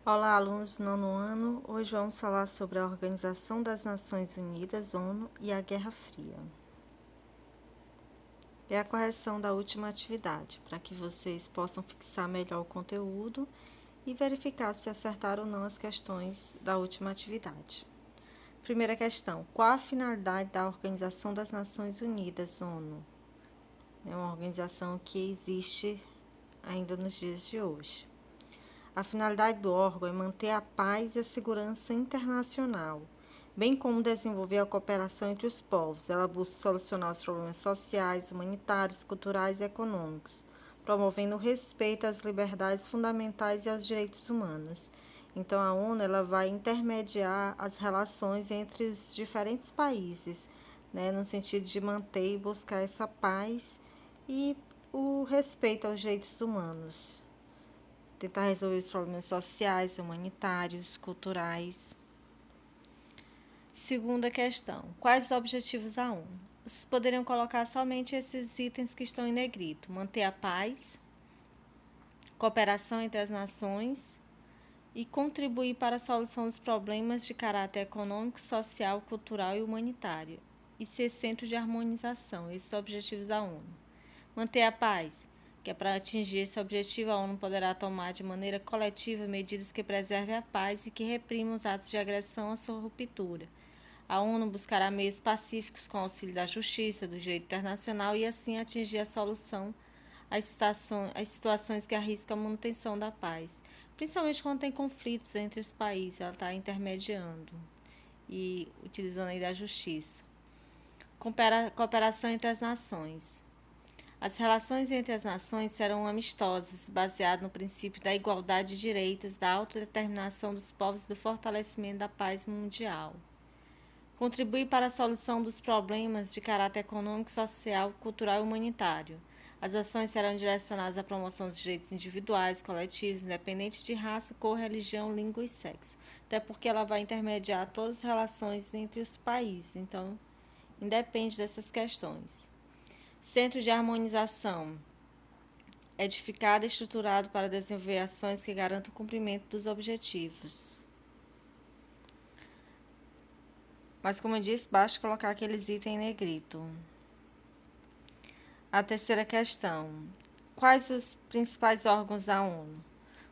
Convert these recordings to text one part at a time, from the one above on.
Olá, alunos do nono ano. Hoje vamos falar sobre a Organização das Nações Unidas, ONU, e a Guerra Fria. É a correção da última atividade, para que vocês possam fixar melhor o conteúdo e verificar se acertaram ou não as questões da última atividade. Primeira questão: qual a finalidade da Organização das Nações Unidas, ONU? É uma organização que existe ainda nos dias de hoje. A finalidade do órgão é manter a paz e a segurança internacional, bem como desenvolver a cooperação entre os povos. Ela busca solucionar os problemas sociais, humanitários, culturais e econômicos, promovendo o respeito às liberdades fundamentais e aos direitos humanos. Então, a ONU ela vai intermediar as relações entre os diferentes países, né, no sentido de manter e buscar essa paz e o respeito aos direitos humanos. Tentar resolver os problemas sociais, humanitários, culturais. Segunda questão: quais os objetivos da ONU? Vocês poderiam colocar somente esses itens que estão em negrito: manter a paz, cooperação entre as nações e contribuir para a solução dos problemas de caráter econômico, social, cultural e humanitário, e ser centro de harmonização. Esses são os objetivos da ONU. Manter a paz, que é para atingir esse objetivo, a ONU poderá tomar de maneira coletiva medidas que preservem a paz e que reprimam os atos de agressão ou sua ruptura. A ONU buscará meios pacíficos com auxílio da justiça, do direito internacional e assim atingir a solução às situações que arriscam a manutenção da paz, principalmente quando tem conflitos entre os países, ela está intermediando e utilizando aí da justiça. Cooperação entre as nações. As relações entre as nações serão amistosas, baseadas no princípio da igualdade de direitos, da autodeterminação dos povos e do fortalecimento da paz mundial. Contribui para a solução dos problemas de caráter econômico, social, cultural e humanitário. As ações serão direcionadas à promoção dos direitos individuais, coletivos, independente de raça, cor, religião, língua e sexo. Até porque ela vai intermediar todas as relações entre os países, então independe dessas questões. Centro de harmonização. Edificado e estruturado para desenvolver ações que garantam o cumprimento dos objetivos. Mas, como eu disse, basta colocar aqueles itens em negrito. A terceira questão: quais os principais órgãos da ONU?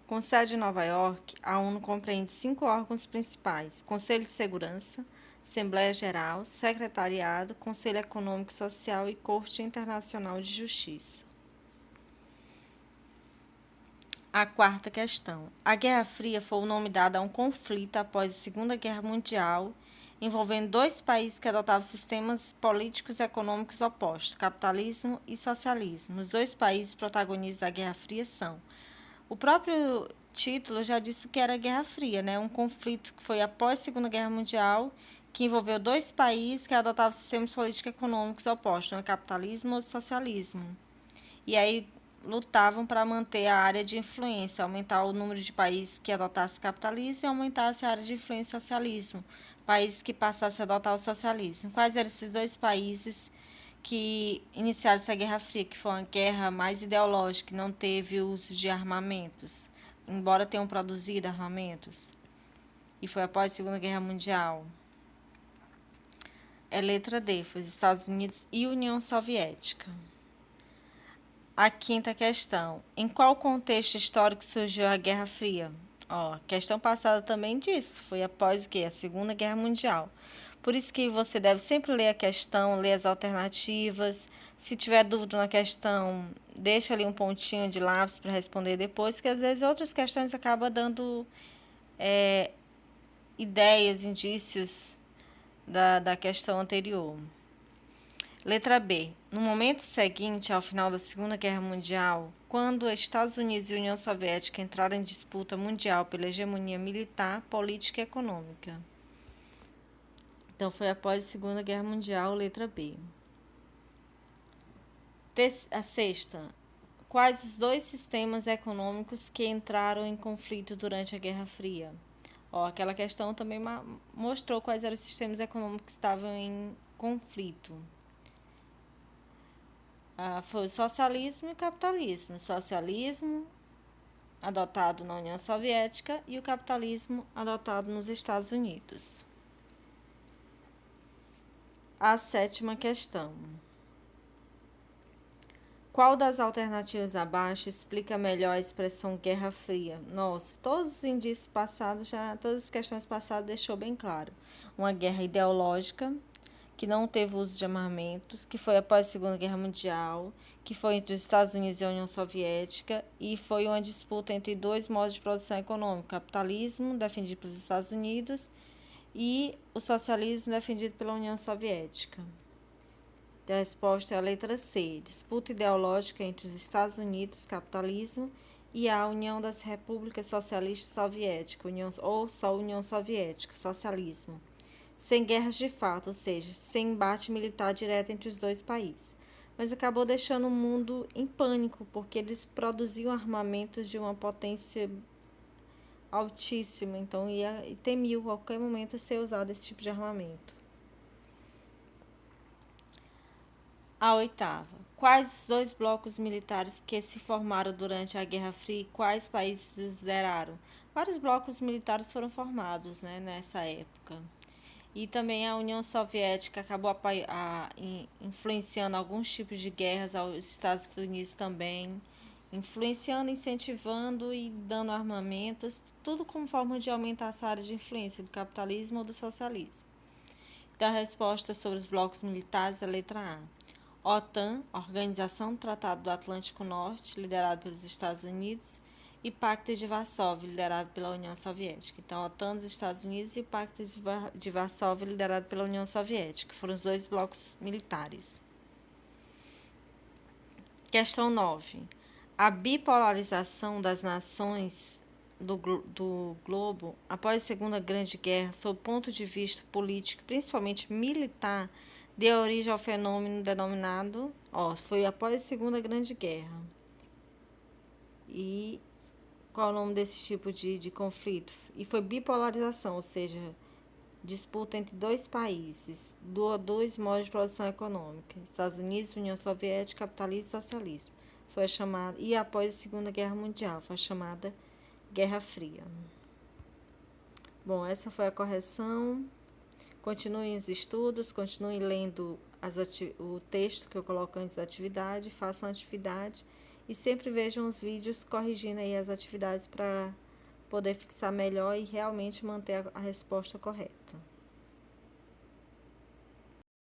Com sede em Nova York, a ONU compreende 5 órgãos principais: Conselho de Segurança, Assembleia Geral, Secretariado, Conselho Econômico e Social e Corte Internacional de Justiça. A quarta questão: a Guerra Fria foi o nome dado a um conflito após a Segunda Guerra Mundial envolvendo dois países que adotavam sistemas políticos e econômicos opostos, capitalismo e socialismo. Os dois países protagonistas da Guerra Fria são: o próprio título já disse que era Guerra Fria, né? Um conflito que foi após a Segunda Guerra Mundial, que envolveu dois países que adotavam sistemas políticos e econômicos opostos, né? Capitalismo ou socialismo. E aí lutavam para manter a área de influência, aumentar o número de países que adotassem capitalismo e aumentasse a área de influência socialismo, países que passassem a adotar o socialismo. Quais eram esses dois países que iniciaram essa Guerra Fria, que foi uma guerra mais ideológica, que não teve uso de armamentos, embora tenham produzido armamentos? E foi após a Segunda Guerra Mundial. É letra D, foi os Estados Unidos e União Soviética. A quinta questão: em qual contexto histórico surgiu a Guerra Fria? Ó, a questão passada também disse, foi após o quê? A Segunda Guerra Mundial. Por isso que você deve sempre ler a questão, ler as alternativas. Se tiver dúvida na questão, deixa ali um pontinho de lápis para responder depois, que às vezes outras questões acabam dando ideias, indícios da questão anterior. Letra B. No momento seguinte ao final da Segunda Guerra Mundial, quando Estados Unidos e União Soviética entraram em disputa mundial pela hegemonia militar, política e econômica. Então foi após a Segunda Guerra Mundial, letra B. A sexta. Quais os dois sistemas econômicos que entraram em conflito durante a Guerra Fria? Ó, aquela questão também mostrou quais eram os sistemas econômicos que estavam em conflito. Foi o socialismo e o capitalismo. Socialismo adotado na União Soviética e o capitalismo adotado nos Estados Unidos. A 7ª questão. Qual das alternativas abaixo explica melhor a expressão Guerra Fria? Nossa, todos os indícios passados, todas as questões passadas deixou bem claro. Uma guerra ideológica, que não teve uso de armamentos, que foi após a Segunda Guerra Mundial, que foi entre os Estados Unidos e a União Soviética, e foi uma disputa entre dois modos de produção econômica, o capitalismo, defendido pelos Estados Unidos, e o socialismo, defendido pela União Soviética. A resposta é a letra C, disputa ideológica entre os Estados Unidos, capitalismo, e a União das Repúblicas Socialistas Soviéticas, ou só União Soviética, socialismo. Sem guerras de fato, ou seja, sem embate militar direto entre os dois países. Mas acabou deixando o mundo em pânico, porque eles produziam armamentos de uma potência altíssima, então temiam a qualquer momento ser usado esse tipo de armamento. A 8ª. Quais os dois blocos militares que se formaram durante a Guerra Fria e quais países os lideraram? Vários blocos militares foram formados, nessa época. E também a União Soviética acabou influenciando alguns tipos de guerras aos Estados Unidos também, influenciando, incentivando e dando armamentos, tudo como forma de aumentar essa área de influência do capitalismo ou do socialismo. Então, a resposta sobre os blocos militares é a letra A. OTAN, Organização do Tratado do Atlântico Norte, liderado pelos Estados Unidos, e Pacto de Varsóvia, liderado pela União Soviética. Então, a OTAN dos Estados Unidos e o Pacto de Varsóvia, liderado pela União Soviética. Foram os dois blocos militares. Questão 9. A bipolarização das nações do globo após a Segunda Grande Guerra, sob o ponto de vista político, principalmente militar, deu origem ao fenômeno denominado, foi após a Segunda Grande Guerra. E qual é o nome desse tipo de conflito? E foi bipolarização, ou seja, disputa entre dois países, dois modos de produção econômica, Estados Unidos, União Soviética, capitalismo e socialismo. Foi chamada, e após a Segunda Guerra Mundial, foi chamada Guerra Fria. Bom, essa foi a correção. Continuem os estudos, continuem lendo o texto que eu coloco antes da atividade, façam a atividade e sempre vejam os vídeos corrigindo aí as atividades para poder fixar melhor e realmente manter a resposta correta.